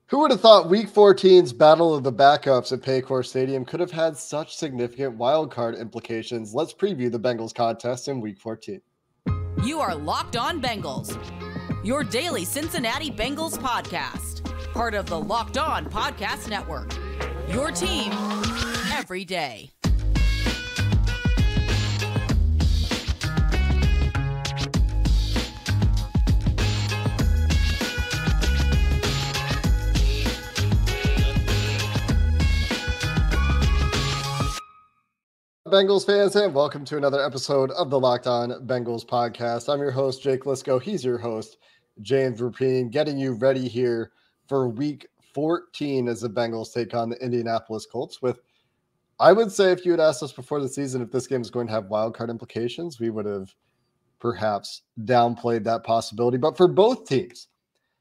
Who would have thought Week 14's Battle of the Backups at Paycor Stadium could have had such significant wildcard implications? Let's preview the Bengals contest in Week 14. You are Locked On Bengals, your daily Cincinnati Bengals podcast, part of the Locked On Podcast Network, your team every day. Bengals fans, and welcome to another episode of the Locked On Bengals podcast. I'm your host, Jake Lisco. He's your host, James Rapine, getting you ready here for Week 14 as the Bengals take on the Indianapolis Colts. With, I would say, if you had asked us before the season if this game is going to have wildcard implications, we would have perhaps downplayed that possibility. But for both teams,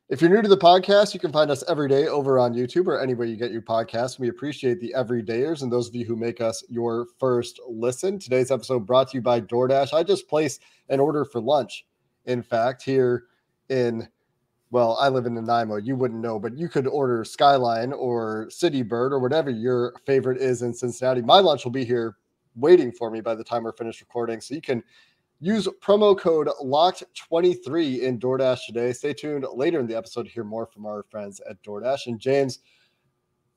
if you're new to the podcast, you can find us every day over on YouTube or anywhere you get your podcasts. We appreciate the everydayers and those of you who make us your first listen. Today's episode brought to you by DoorDash. I just placed an order for lunch. In fact, here in, well, I live in Nanaimo. You wouldn't know, but you could order Skyline or City Bird or whatever your favorite is in Cincinnati. My lunch will be here waiting for me by the time we're finished recording. So you can use promo code LOCKED23 in DoorDash today. Stay tuned later in the episode to hear more from our friends at DoorDash. And James,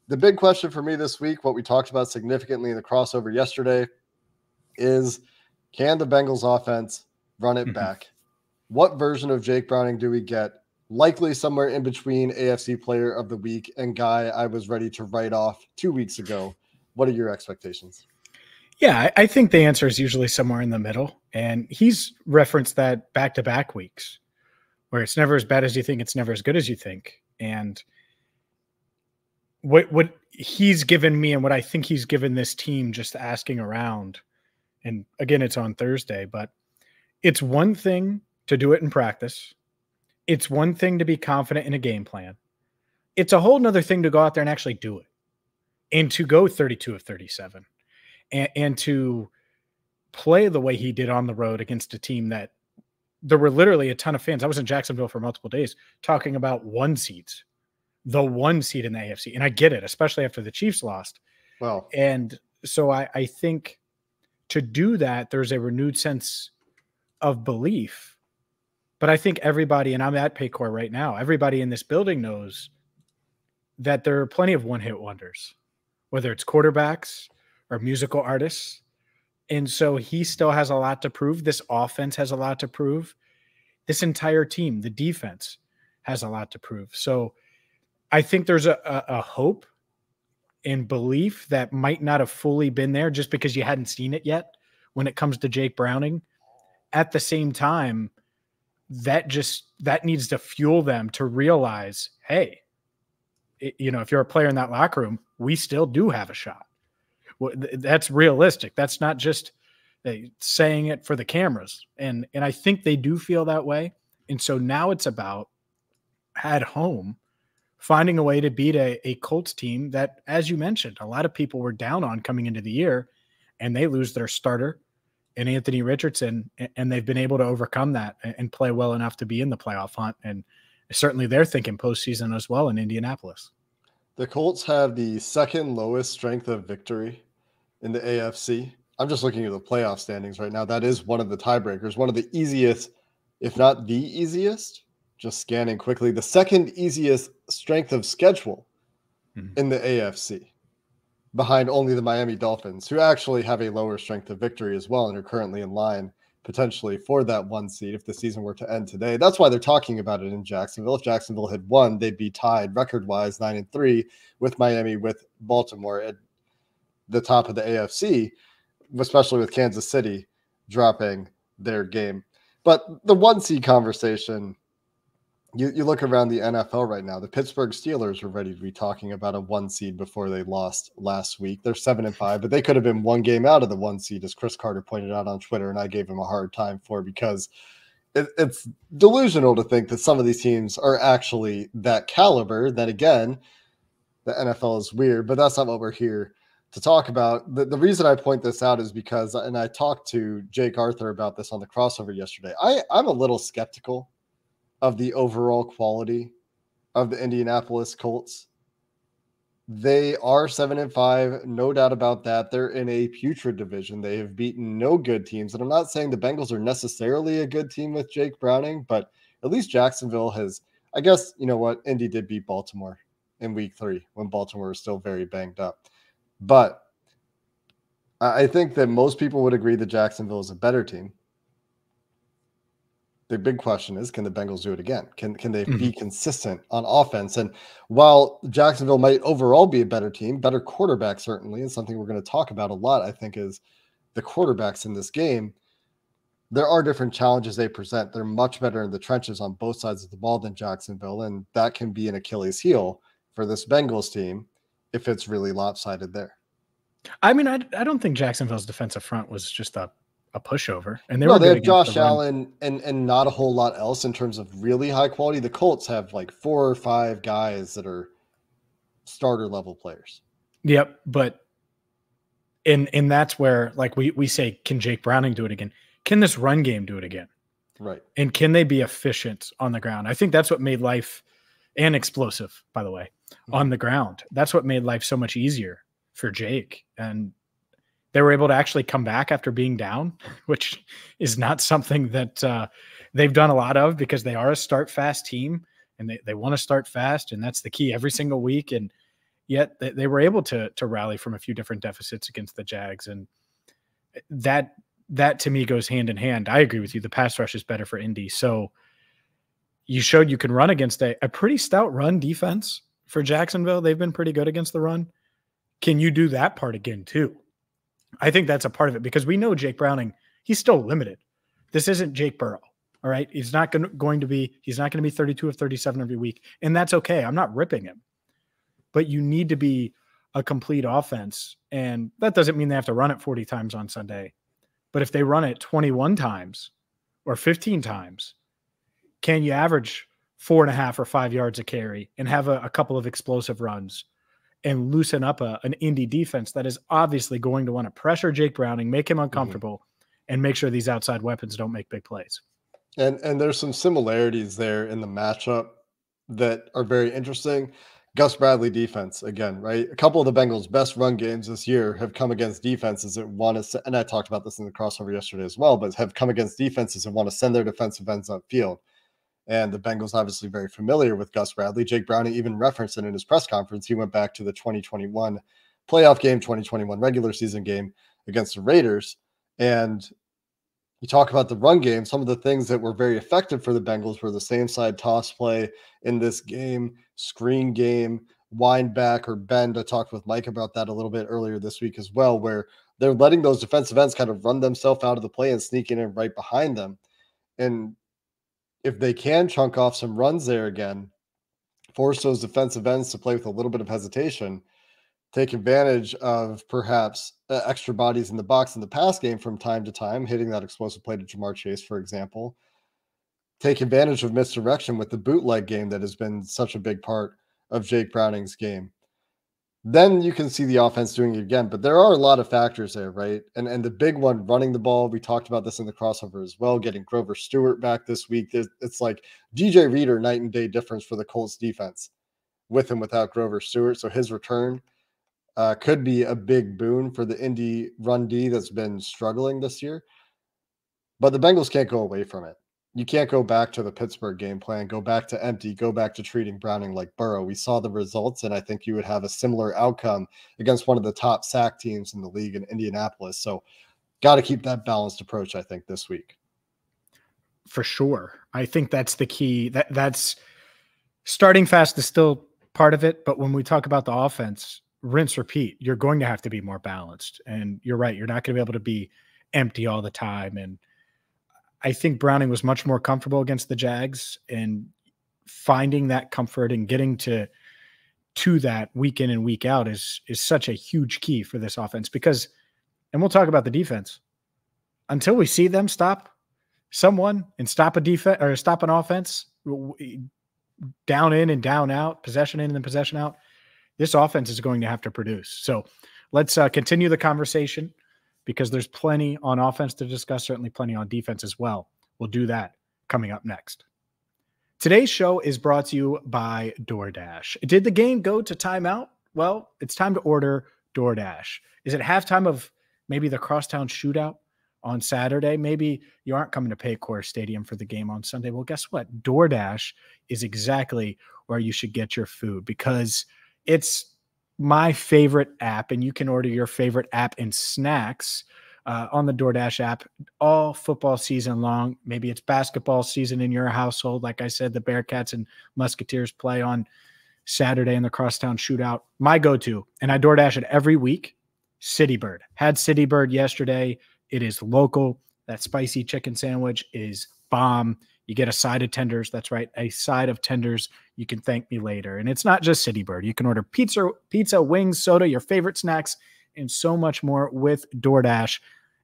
the big question for me this week, what we talked about significantly in the crossover yesterday, is can the Bengals offense run it back? What version of Jake Browning do we get? Likely somewhere in between AFC Player of the Week and guy I was ready to write off 2 weeks ago. What are your expectations? Yeah, I think the answer is usually somewhere in the middle. And he's referenced that back-to-back weeks where it's never as bad as you think, it's never as good as you think. And what he's given me and what I think he's given this team just asking around, and again, it's on Thursday, but it's one thing to do it in practice. It's one thing to be confident in a game plan. It's a whole nother thing to go out there and actually do it and to go 32 of 37. And to play the way he did on the road against a team that there were literally a ton of fans. I was in Jacksonville for multiple days talking about one seeds, the one seed in the AFC. And I get it, especially after the Chiefs lost. Well, and so I think to do that, there's a renewed sense of belief. But I think everybody, and I'm at Paycor right now, everybody in this building knows that there are plenty of one-hit wonders, whether it's quarterbacks or musical artists. And so he still has a lot to prove. This offense has a lot to prove. This entire team, the defense, has a lot to prove. So I think there's a hope and belief that might not have fully been there just because you hadn't seen it yet when it comes to Jake Browning. At the same time, that needs to fuel them to realize, hey, if you're a player in that locker room, we still do have a shot. That's realistic. That's not just saying it for the cameras. And I think they do feel that way. And so now it's about at home finding a way to beat a Colts team that, as you mentioned, a lot of people were down on coming into the year, and they lose their starter and Anthony Richardson, and they've been able to overcome that and play well enough to be in the playoff hunt. And certainly they're thinking postseason as well in Indianapolis. The Colts have the second lowest strength of victory in the AFC. I'm just looking at the playoff standings right now. That is one of the tiebreakers, one of the easiest, if not the easiest, just scanning quickly, the second easiest strength of schedule in the AFC, behind only the Miami Dolphins, who actually have a lower strength of victory as well and are currently in line potentially for that one seed if the season were to end today. That's why they're talking about it in Jacksonville. If Jacksonville had won, they'd be tied record-wise 9-3 with Miami, with Baltimore at the top of the AFC, especially with Kansas City dropping their game. But the one seed conversation, you look around the NFL right now, the Pittsburgh Steelers were ready to be talking about a one seed before they lost last week. They're 7-5, but they could have been one game out of the one seed, as Chris Carter pointed out on Twitter, and I gave him a hard time for, because it's delusional to think that some of these teams are actually that caliber. Then again, the NFL is weird, but that's not what we're here to talk about. The reason I point this out is because, and I talked to Jake Arthur about this on the crossover yesterday, I'm a little skeptical of the overall quality of the Indianapolis Colts. They are 7-5, no doubt about that. They're in a putrid division. They have beaten no good teams. And I'm not saying the Bengals are necessarily a good team with Jake Browning, but at least Jacksonville has, I guess, you know what? Indy did beat Baltimore in week 3 when Baltimore was still very banged up. But I think that most people would agree that Jacksonville is a better team. The big question is, can the Bengals do it again? Can they be consistent on offense? And while Jacksonville might overall be a better team, better quarterback certainly, and something we're going to talk about a lot, I think, is the quarterbacks in this game. There are different challenges they present. They're much better in the trenches on both sides of the ball than Jacksonville, and that can be an Achilles heel for this Bengals team if it's really lopsided there. I mean, I don't think Jacksonville's defensive front was just a pushover, and they have Josh Allen and not a whole lot else in terms of really high quality. The Colts have like 4 or 5 guys that are starter level players. Yep, but and that's where, like, we say, can Jake Browning do it again? Can this run game do it again? Right. And can they be efficient on the ground? I think that's what made life, and explosive, by the way, on the ground. That's what made life so much easier for Jake. And they were able to actually come back after being down, which is not something that they've done a lot of, because they are a start fast team and they want to start fast. And that's the key every single week. And yet they were able to rally from a few different deficits against the Jags. And that to me goes hand in hand. I agree with you. The pass rush is better for Indy. So you showed you can run against a pretty stout run defense for Jacksonville. They've been pretty good against the run. Can you do that part again too? I think that's a part of it, because we know Jake Browning, he's still limited. This isn't Jake Burrow. All right. He's not going to be 32 of 37 every week. And that's okay. I'm not ripping him, but you need to be a complete offense. And that doesn't mean they have to run it 40 times on Sunday, but if they run it 21 times or 15 times, can you average 4.5 or 5 yards a carry and have a couple of explosive runs and loosen up an Indy defense that is obviously going to want to pressure Jake Browning, make him uncomfortable, and make sure these outside weapons don't make big plays. And there's some similarities there in the matchup that are very interesting. Gus Bradley defense, again, right? A couple of the Bengals' best run games this year have come against defenses that want to, and I talked about this in the crossover yesterday as well, but have come against defenses that want to send their defensive ends upfield. And the Bengals obviously very familiar with Gus Bradley. Jake Browning even referenced it in his press conference. He went back to the 2021 playoff game, 2021 regular season game against the Raiders. And you talk about the run game. Some of the things that were very effective for the Bengals were the same side toss play in this game, screen game, wind back or bend. I talked with Mike about that a little bit earlier this week as well, where they're letting those defensive ends kind of run themselves out of the play and sneaking in right behind them. And if they can chunk off some runs there again, force those defensive ends to play with a little bit of hesitation, take advantage of perhaps extra bodies in the box in the pass game from time to time, hitting that explosive play to Jamar Chase, for example, take advantage of misdirection with the bootleg game that has been such a big part of Jake Browning's game. Then you can see the offense doing it again. But there are a lot of factors there, right? And the big one, running the ball, we talked about this in the crossover as well, getting Grover Stewart back this week. It's like DJ Reader night and day difference for the Colts defense with and without Grover Stewart. So his return could be a big boon for the Indy run D that's been struggling this year. But the Bengals can't go away from it. You can't go back to the Pittsburgh game plan, go back to empty, go back to treating Browning like Burrow. We saw the results, and I think you would have a similar outcome against one of the top sack teams in the league in Indianapolis. So got to keep that balanced approach, I think, this week. For sure. I think that's the key. That's starting fast is still part of it, but when we talk about the offense, rinse, repeat, you're going to have to be more balanced. And you're right, you're not going to be able to be empty all the time. And I think Browning was much more comfortable against the Jags, and finding that comfort and getting to that week in and week out is such a huge key for this offense, because, and we'll talk about the defense, until we see them stop someone and stop a defense or stop an offense down in and down out, possession in and possession out, this offense is going to have to produce. So let's continue the conversation, because there's plenty on offense to discuss, certainly plenty on defense as well. We'll do that coming up next. Today's show is brought to you by DoorDash. Did the game go to timeout? Well, it's time to order DoorDash. Is it halftime of maybe the Crosstown Shootout on Saturday? Maybe you aren't coming to Paycor Stadium for the game on Sunday. Well, guess what? DoorDash is exactly where you should get your food because it's my favorite app, and you can order your favorite app and snacks on the DoorDash app all football season long. Maybe it's basketball season in your household. Like I said, the Bearcats and Musketeers play on Saturday in the Crosstown Shootout. My go-to, and I DoorDash it every week, City Bird. Had City Bird yesterday. It is local. That spicy chicken sandwich is bomb. You get a side of tenders. That's right, a side of tenders. You can thank me later. And it's not just City Bird. You can order pizza, wings, soda, your favorite snacks, and so much more with DoorDash.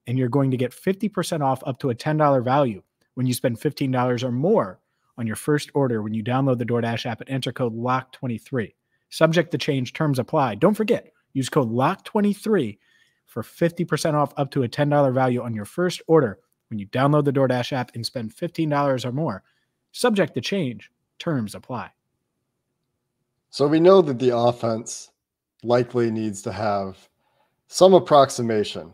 And you're going to get 50% off up to a $10 value when you spend $15 or more on your first order when you download the DoorDash app and enter code LOCK23. Subject to change, terms apply. Don't forget, use code LOCK23 for 50% off up to a $10 value on your first order when you download the DoorDash app and spend $15 or more. Subject to change, terms apply. So we know that the offense likely needs to have some approximation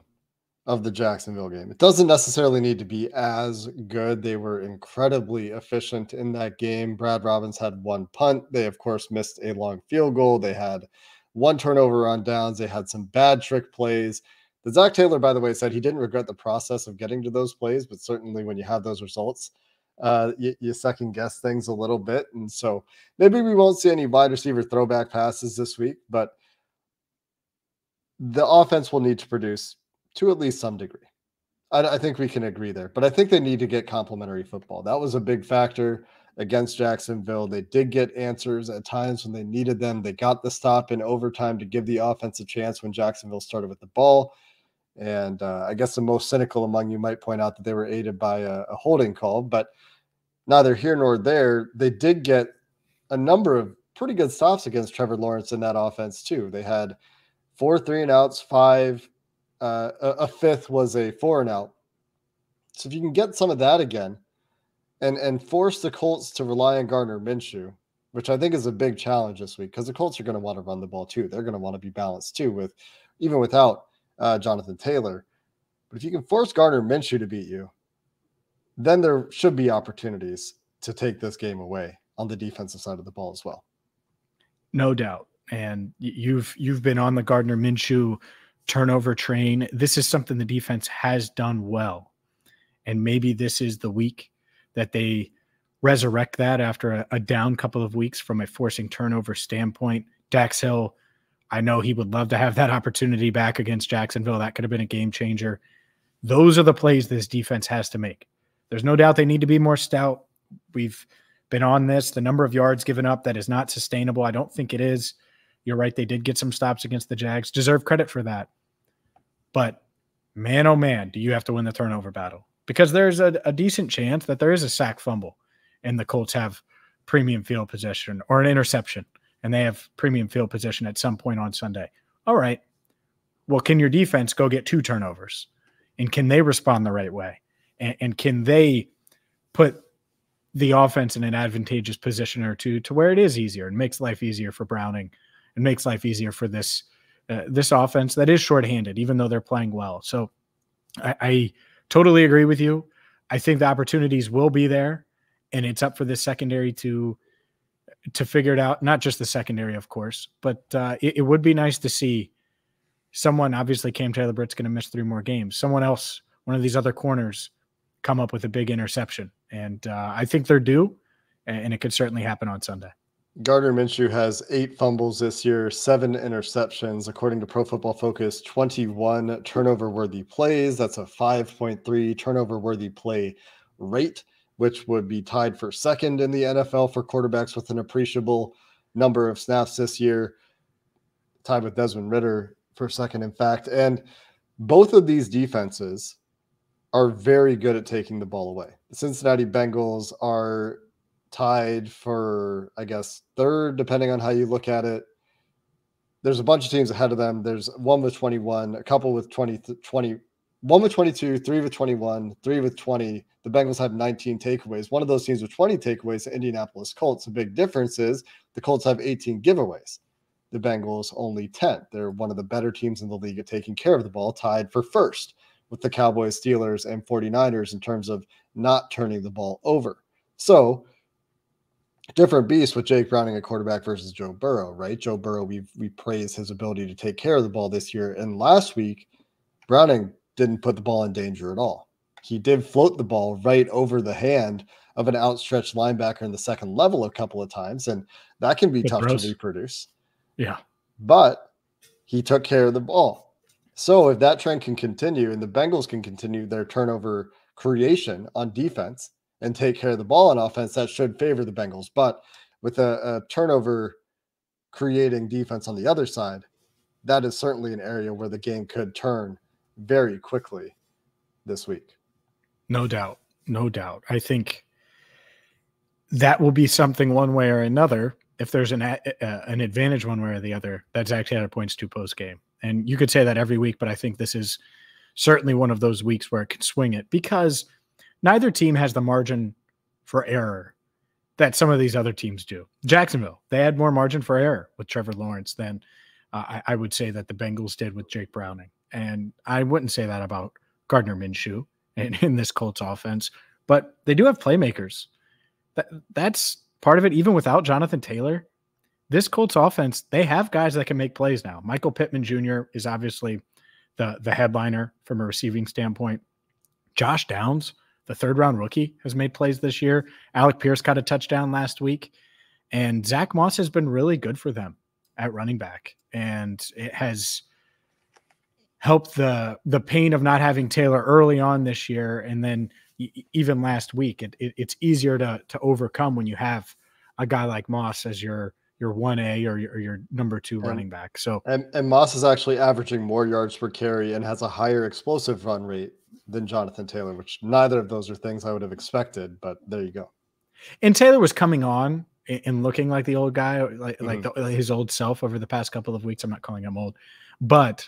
of the Jacksonville game. It doesn't necessarily need to be as good. They were incredibly efficient in that game. Brad Robbins had one punt. They, of course, missed a long field goal. They had one turnover on downs. They had some bad trick plays. The Zach Taylor, by the way, said he didn't regret the process of getting to those plays, but certainly when you have those results, you second guess things a little bit. And so maybe we won't see any wide receiver throwback passes this week, but the offense will need to produce to at least some degree. I think we can agree there, but I think they need to get complementary football. That was a big factor against Jacksonville. They did get answers at times when they needed them. They got the stop in overtime to give the offense a chance when Jacksonville started with the ball. And I guess the most cynical among you might point out that they were aided by a holding call, but neither here nor there. They did get a number of pretty good stops against Trevor Lawrence in that offense too. They had 4 3-and-outs, 5. A fifth was a 4-and-out. So if you can get some of that again and force the Colts to rely on Gardner Minshew, which I think is a big challenge this week because the Colts are going to want to run the ball too. They're going to want to be balanced too, even without Jonathan Taylor. But if you can force Gardner Minshew to beat you, then there should be opportunities to take this game away on the defensive side of the ball as well. No doubt. And you've been on the Gardner Minshew turnover train. This is something the defense has done well. And maybe this is the week that they resurrect that after a down couple of weeks from a forcing turnover standpoint. Dax Hill, I know he would love to have that opportunity back against Jacksonville. That could have been a game changer. Those are the plays this defense has to make. There's no doubt they need to be more stout. We've been on this. The number of yards given up, that is not sustainable. I don't think it is. You're right. They did get some stops against the Jags. Deserve credit for that. But man, oh man, do you have to win the turnover battle? Because there's a decent chance that there is a sack fumble and the Colts have premium field possession or an interception and they have premium field possession at some point on Sunday. All right. Well, can your defense go get 2 turnovers? And can they respond the right way? And can they put the offense in an advantageous position or two to where it is easier and makes life easier for Browning and makes life easier for this offense that is shorthanded, even though they're playing well. So I totally agree with you. I think the opportunities will be there, and it's up for this secondary to figure it out. Not just the secondary, of course, but it would be nice to see someone. Obviously, Cam Taylor-Britt's going to miss 3 more games. Someone else, one of these other corners, come up with a big interception. And I think they're due, and it could certainly happen on Sunday. Gardner Minshew has 8 fumbles this year, 7 interceptions. According to Pro Football Focus, 21 turnover-worthy plays. That's a 5.3 turnover-worthy play rate, which would be tied for second in the NFL for quarterbacks with an appreciable number of snaps this year, tied with Desmond Ridder for second, in fact. And both of these defenses are very good at taking the ball away. The Cincinnati Bengals are tied for, I guess, third, depending on how you look at it. There's a bunch of teams ahead of them. There's one with 21, a couple with 20, 1 with 22, 3 with 21, 3 with 20. The Bengals have 19 takeaways. One of those teams with 20 takeaways, the Indianapolis Colts. The big difference is the Colts have 18 giveaways. The Bengals only 10. They're one of the better teams in the league at taking care of the ball, tied for first with the Cowboys, Steelers, and 49ers in terms of not turning the ball over. So, different beast with Jake Browning at quarterback versus Joe Burrow, right? Joe Burrow, we praised his ability to take care of the ball this year. And last week, Browning didn't put the ball in danger at all. He did float the ball right over the hand of an outstretched linebacker in the second level a couple of times, and that can be tough to reproduce. Yeah. But he took care of the ball. So if that trend can continue and the Bengals can continue their turnover creation on defense and take care of the ball on offense, that should favor the Bengals. But with a turnover creating defense on the other side, that is certainly an area where the game could turn very quickly this week. No doubt. No doubt. I think that will be something one way or another. If there's an advantage one way or the other, that's actually at a points to post game. And you could say that every week, but I think this is certainly one of those weeks where it can swing it because neither team has the margin for error that some of these other teams do. Jacksonville, they had more margin for error with Trevor Lawrence than I would say that the Bengals did with Jake Browning. And I wouldn't say that about Gardner Minshew in this Colts offense, but they do have playmakers. That's part of it. Even without Jonathan Taylor, this Colts offense, they have guys that can make plays now. Michael Pittman Jr. is obviously the headliner from a receiving standpoint. Josh Downs, the third-round rookie, has made plays this year. Alec Pierce got a touchdown last week. And Zach Moss has been really good for them at running back. And it has helped the pain of not having Taylor early on this year. And then even last week, it's easier to overcome when you have a guy like Moss as your 1A or your number 2 running back. So and Moss is actually averaging more yards per carry and has a higher explosive run rate than Jonathan Taylor, which neither of those are things I would have expected, but there you go. And Taylor was coming on and looking like the old guy, like his old self over the past couple of weeks. I'm not calling him old, but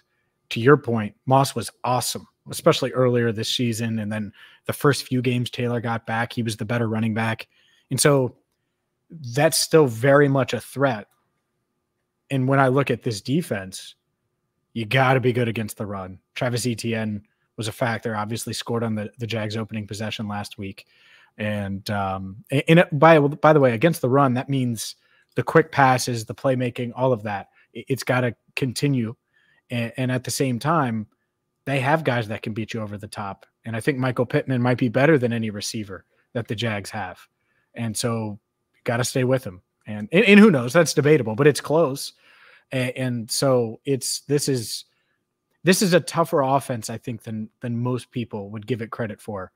to your point, Moss was awesome, especially earlier this season. And then the first few games Taylor got back, he was the better running back. And so that's still very much a threat. And when I look at this defense, you got to be good against the run. Travis Etienne was a factor, obviously scored on the Jags opening possession last week. And by the way, against the run, that means the quick passes, the playmaking, all of that. It's got to continue. And at the same time, they have guys that can beat you over the top. And I think Michael Pittman might be better than any receiver that the Jags have. And so got to stay with him. And who knows, that's debatable, but it's close. And so this is a tougher offense, I think, than most people would give it credit for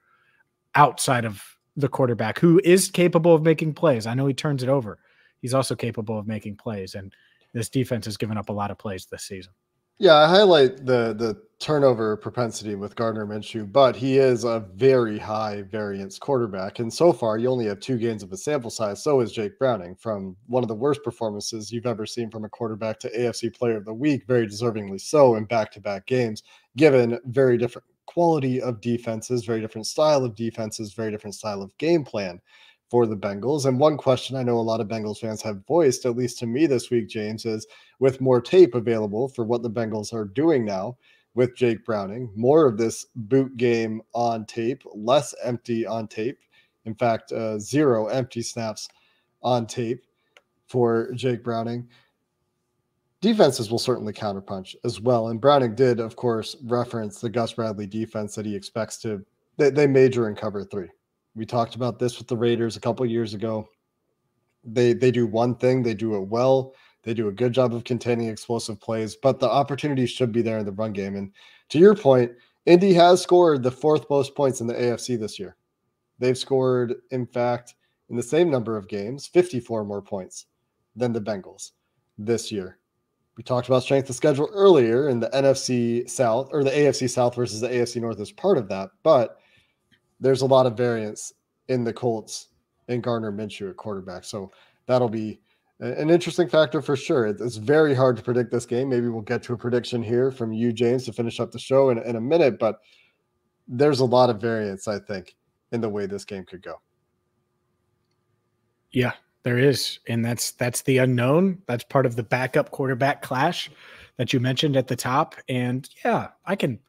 outside of the quarterback, who is capable of making plays. I know he turns it over. He's also capable of making plays. And this defense has given up a lot of plays this season. Yeah, I highlight the turnover propensity with Gardner Minshew, but he is a very high variance quarterback. And so far, you only have 2 games of a sample size. So is Jake Browning, from one of the worst performances you've ever seen from a quarterback to AFC Player of the Week, very deservingly so in back-to-back games, given very different quality of defenses, very different style of defenses, very different style of game plan for the Bengals. And one question I know a lot of Bengals fans have voiced, at least to me this week, James, is with more tape available for what the Bengals are doing now with Jake Browning, more of this boot game on tape, less empty on tape. In fact, 0 empty snaps on tape for Jake Browning. Defenses will certainly counterpunch as well. And Browning did, of course, reference the Gus Bradley defense that he expects to, they major in cover 3. We talked about this with the Raiders a couple of years ago. They do one thing, they do it well. They do a good job of containing explosive plays, but the opportunities should be there in the run game. And to your point, Indy has scored the 4th most points in the AFC this year. They've scored, in fact, in the same number of games, 54 more points than the Bengals this year. We talked about strength of schedule earlier, and the NFC South, or the AFC South versus the AFC North is part of that, but there's a lot of variance in the Colts and Gardner Minshew at quarterback. So that'll be an interesting factor for sure. It's very hard to predict this game. Maybe we'll get to a prediction here from you, James, to finish up the show in a minute. But there's a lot of variance, I think, in the way this game could go. Yeah, there is. And that's the unknown. That's part of the backup quarterback clash that you mentioned at the top. And yeah, I think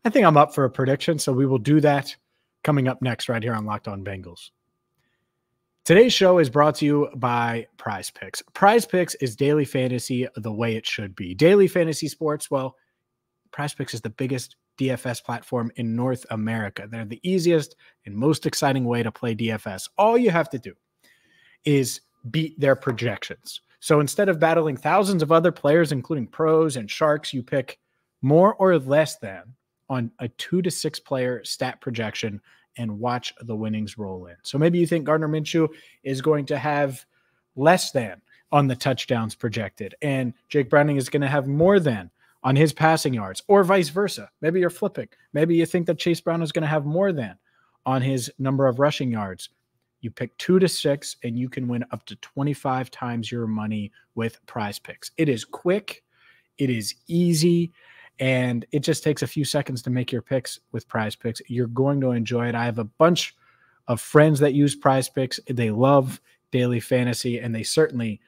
I'm up for a prediction. So we will do that coming up next right here on Locked On Bengals. Today's show is brought to you by Prize Picks. Prize Picks is daily fantasy the way it should be. Daily fantasy sports, well, Prize Picks is the biggest DFS platform in North America. They're the easiest and most exciting way to play DFS. All you have to do is beat their projections. So instead of battling thousands of other players, including pros and sharks, you pick more or less than on a 2 to 6 player stat projection and watch the winnings roll in. So maybe you think Gardner Minshew is going to have less than on the touchdowns projected, and Jake Browning is going to have more than on his passing yards, or vice versa. Maybe you're flipping. Maybe you think that Chase Brown is going to have more than on his number of rushing yards. You pick 2 to 6, and you can win up to 25 times your money with Prize Picks. It is quick. It is easy. And it just takes a few seconds to make your picks with Prize Picks. You're going to enjoy it. I have a bunch of friends that use Prize Picks. They love daily fantasy, and they certainly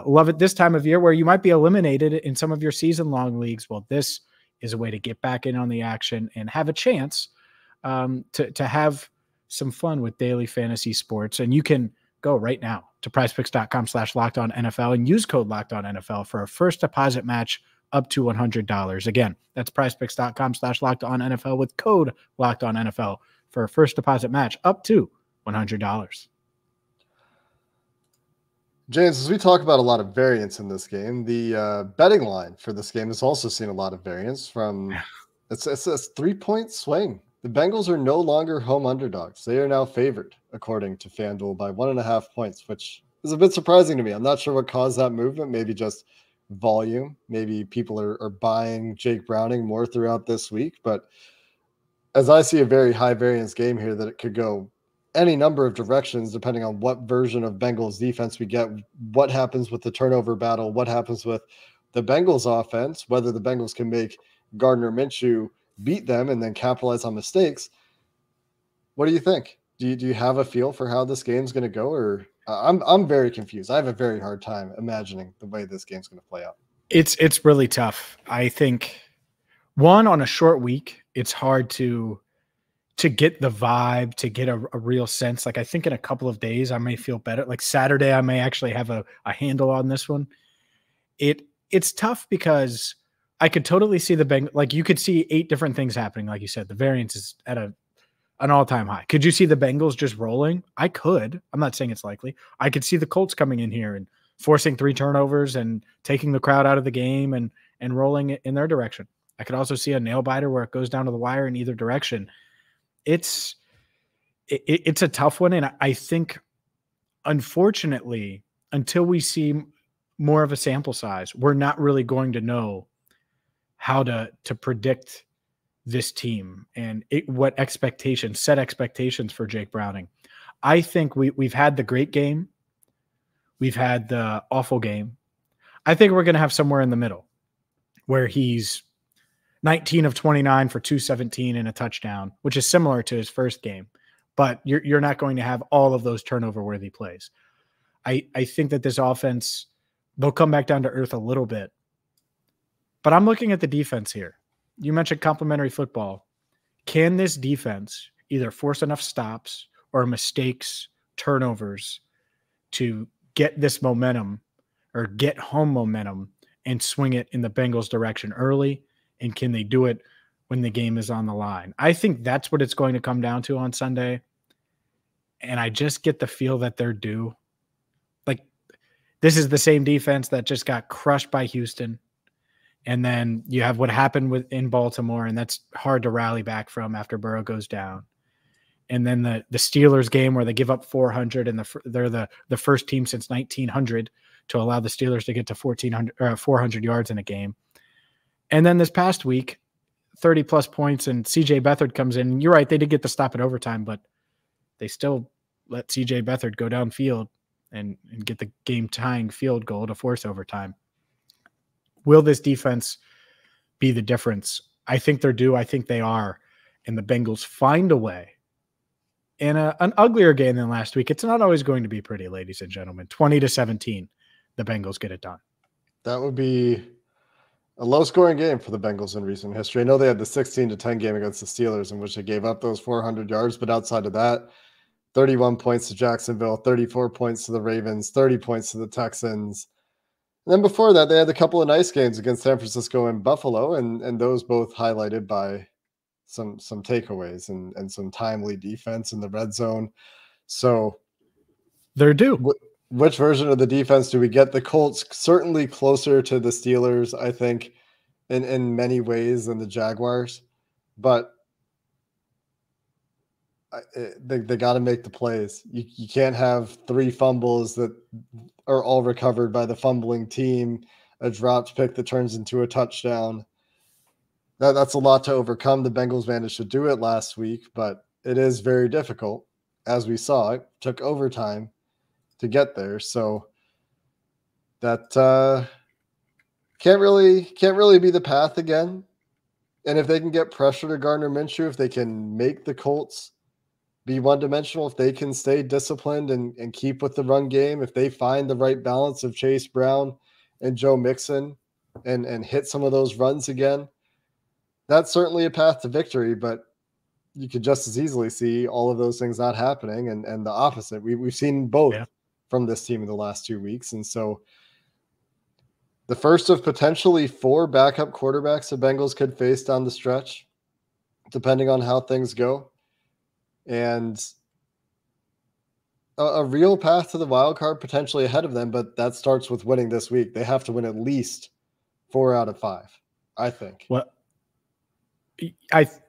love it this time of year where you might be eliminated in some of your season-long leagues. Well, this is a way to get back in on the action and have a chance to have some fun with daily fantasy sports. And you can go right now to prizepicks.com/LockedOnNFL and use code LockedOnNFL for a first deposit match up to $100. Again, that's prizepicks.com/LockedOnNFL with code LockedOnNFL for a first deposit match up to $100. James, as we talk about a lot of variance in this game, the betting line for this game has also seen a lot of variance from it's a 3-point swing. The Bengals are no longer home underdogs. They are now favored, according to FanDuel, by 1.5 points, which is a bit surprising to me. I'm not sure what caused that movement. Maybe just volume. Maybe people are buying Jake Browning more throughout this week. But as I see a very high variance game here, that it could go any number of directions depending on what version of Bengals defense we get, what happens with the turnover battle, what happens with the Bengals offense, whether the Bengals can make Gardner Minshew beat them and then capitalize on mistakes. What do you think? Do you have a feel for how this game's going to go? Or I'm very confused. I have a very hard time imagining the way this game's going to play out. It's really tough. I think on a short week, it's hard to get the vibe, to get a real sense. Like I think in a couple of days I may feel better. Like Saturday, I may actually have a handle on this one. It's tough because I could totally see the Bengals. Like you could see 8 different things happening. Like you said, the variance is at an all-time high. Could you see the Bengals just rolling? I could. I'm not saying it's likely. I could see the Colts coming in here and forcing 3 turnovers and taking the crowd out of the game and rolling it in their direction. I could also see a nail biter where it goes down to the wire in either direction. It's a tough one. And I think, unfortunately, until we see more of a sample size, we're not really going to know how to predict this team and what set expectations for Jake Browning. I think we've had the great game. We've had the awful game. I think we're going to have somewhere in the middle where he's 19 of 29 for 217 and a touchdown, which is similar to his first game, but you're not going to have all of those turnover-worthy plays. I think that this offense, they'll come back down to earth a little bit. But I'm looking at the defense here. You mentioned complementary football. Can this defense either force enough stops or mistakes, turnovers to get this momentum or get home momentum and swing it in the Bengals' direction early? And can they do it when the game is on the line? I think that's what it's going to come down to on Sunday. And I just get the feel that they're due. Like, this is the same defense that just got crushed by Houston. And then you have what happened in Baltimore, and that's hard to rally back from after Burrow goes down. And then the Steelers game where they give up 400, and they're the first team since 1900 to allow the Steelers to get to 400 yards in a game. And then this past week, 30-plus points, and C.J. Beathard comes in. And you're right, they did get the stop in overtime, but they still let C.J. Beathard go downfield and get the game-tying field goal to force overtime. Will this defense be the difference? I think they're due. I think they are. and the Bengals find a way in an uglier game than last week. It's not always going to be pretty, ladies and gentlemen. 20-17, the Bengals get it done. That would be a low-scoring game for the Bengals in recent history. I know they had the 16-10 game against the Steelers in which they gave up those 400 yards, but outside of that, 31 points to Jacksonville, 34 points to the Ravens, 30 points to the Texans. And then before that, they had a couple of nice games against San Francisco and Buffalo, and those both highlighted by some takeaways and some timely defense in the red zone. So they're due. Which version of the defense do we get? The Colts certainly closer to the Steelers, I think, in many ways than the Jaguars, but they got to make the plays. You can't have 3 fumbles that are all recovered by the fumbling team, a dropped pick that turns into a touchdown. That's a lot to overcome. The Bengals managed to do it last week, but it is very difficult. As we saw, it took overtime to get there. So that can't really be the path again. And if they can get pressure to Gardner Minshew, if they can make the Colts be one-dimensional, if they can stay disciplined and keep with the run game, if they find the right balance of Chase Brown and Joe Mixon and hit some of those runs again, that's certainly a path to victory. But you could just as easily see all of those things not happening and the opposite. We've seen both from this team in the last 2 weeks. And so the first of potentially 4 backup quarterbacks the Bengals could face down the stretch, depending on how things go. And a real path to the wild card potentially ahead of them, but that starts with winning this week. They have to win at least 4 out of 5, I think. Well,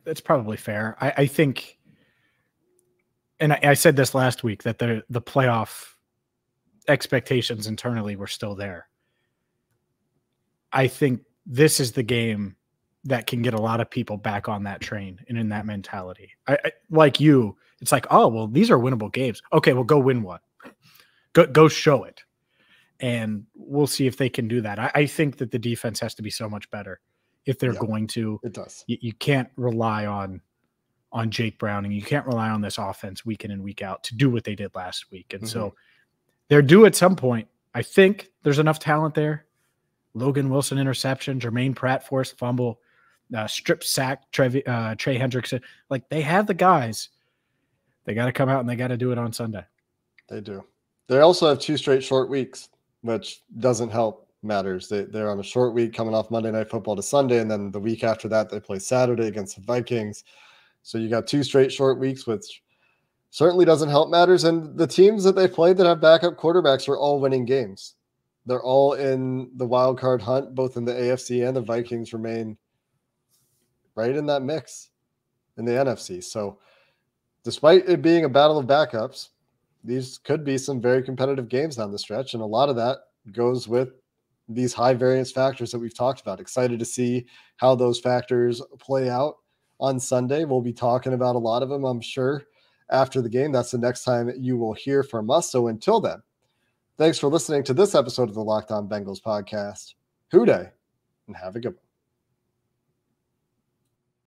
that's probably fair. I think, and I said this last week, that the playoff expectations internally were still there. I think this is the game that can get a lot of people back on that train and in that mentality. I like you, it's like, oh, well, these are winnable games. Okay, well, go win one. Go show it. And we'll see if they can do that. I think that the defense has to be so much better if they're going to. It does. You can't rely on Jake Browning. You can't rely on this offense week in and week out to do what they did last week. And so they're due at some point. I think there's enough talent there. Logan Wilson interception, Jermaine Pratt forced fumble, strip sack, Trey Hendrickson. Like, they have the guys. They got to come out and they got to do it on Sunday. They do. They also have 2 straight short weeks, which doesn't help matters. They're on a short week coming off Monday Night Football to Sunday, and then the week after that they play Saturday against the Vikings. So you got 2 straight short weeks, which certainly doesn't help matters. And the teams that they played that have backup quarterbacks are all winning games. They're all in the wild card hunt, both in the AFC, and the Vikings remain right in that mix in the NFC. So despite it being a battle of backups, these could be some very competitive games down the stretch. And a lot of that goes with these high variance factors that we've talked about. Excited to see how those factors play out on Sunday. We'll be talking about a lot of them, I'm sure, after the game. That's the next time you will hear from us. So until then, thanks for listening to this episode of the Locked On Bengals podcast. Hoo day, and have a good one.